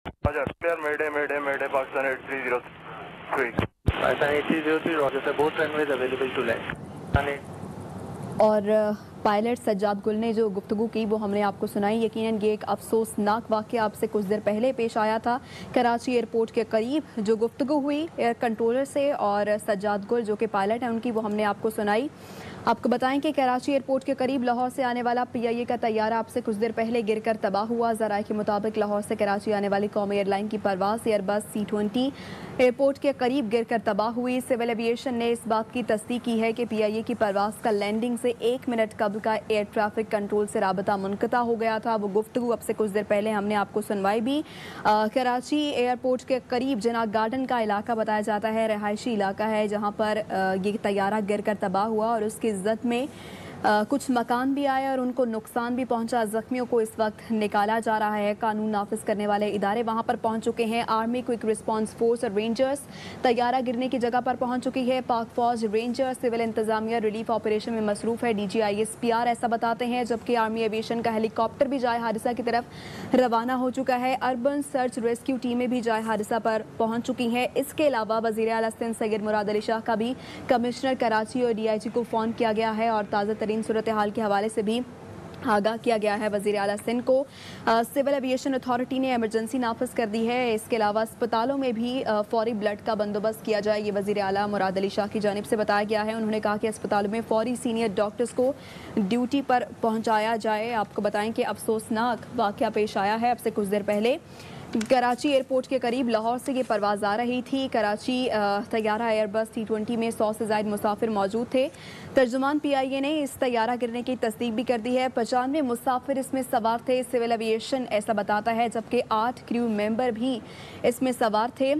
Roger, clear, Mayday, Pakistan 8303. Pakistan 8303, Roger sir, both runways available to land. और pilot Sajjad गुल ने जो गुफ्तगू की वो हमने आपको सुनाई। यकीनन ये एक अफसोसनाक वाक़या आपसे कुछ देर पहले पेश आया था। कराची एयरपोर्ट के करीब जो गुफ्तगू हुई एयर कंट्रोलर से और सज्जाद गुल जो कि पायलट हैं उनकी, वो हमने आपको सुनाई। आपको बताएं कि कराची एयरपोर्ट के करीब लाहौर से आने वाला PIA का तैयारा आपसे कुछ देर पहले गिरकर तबाह हुआ। ज़राए के मुताबिक लाहौर से कराची आने वाली कौमी एयरलाइन की परवाज़ एयरबस C20 एयरपोर्ट के करीब गिरकर तबाह हुई। सिविल एविएशन ने इस बात की तस्दीक की है कि PIA की परवाज़ का लैंडिंग से 1 मिनट कबल का एयर ट्रैफिक कंट्रोल से राबता मुनक़ता हो गया था। वो गुफ्तगू अब से कुछ देर पहले हमने आपको सुनवाई भी। कराची एयरपोर्ट के करीब जना गार्डन का इलाका बताया जाता है, रहायशी इलाका है जहाँ पर ये तैयारा गिरकर तबाह हुआ और उसकी जद में कुछ मकान भी आए और उनको नुकसान भी पहुंचा। जख्मियों को इस वक्त निकाला जा रहा है। कानून नाफिज करने वाले इदारे वहां पर पहुंच चुके हैं। आर्मी, क्विक रिस्पांस फोर्स और रेंजर्स तैयारा गिरने की जगह पर पहुंच चुकी है। पाक फौज, रेंजर्स, सिविल इंतजामिया रिलीफ ऑपरेशन में मसरूफ है। DGISPR ऐसा बताते हैं, जबकि आर्मी एविएशन का हेलीकॉप्टर भी जाए हादसा की तरफ रवाना हो चुका है। अर्बन सर्च रेस्क्यू टीमें भी जाए हादसा पर पहुंच चुकी हैं। इसके अलावा वज़ीर आला सिंध सैयद मुराद अली शाह का भी कमिश्नर कराची और DIG को फ़ोन किया गया है और ताज़ा सूरत हाल के हवाले से भी आगाह किया गया है। वज़ीर आला सिंध को सिविल एविएशन अथॉरिटी ने इमरजेंसी नाफिज कर दी है। इसके अलावा अस्पतालों में भी फौरी ब्लड का बंदोबस्त किया जाए, ये वज़ीर आला मुराद अली शाह की जानिब से बताया गया है। उन्होंने कहा कि अस्पतालों में फौरी सीनियर डॉक्टर्स को ड्यूटी पर पहुँचाया जाए। आपको बताएं कि अफसोसनाक वाक़या पेश आया है अब से कुछ देर पहले। कराची एयरपोर्ट के करीब लाहौर से ये परवाज़ आ रही थी। कराची तैयारा एयरबस C20 में 100 से ज़ायद मुसाफिर मौजूद थे। तर्जुमान PIA ने इस तैयारा गिरने की तस्दीक भी कर दी है। 95 मुसाफिर इसमें सवार थे, सिविल एविएशन ऐसा बताता है, जबकि 8 क्रू मेंबर भी इसमें सवार थे।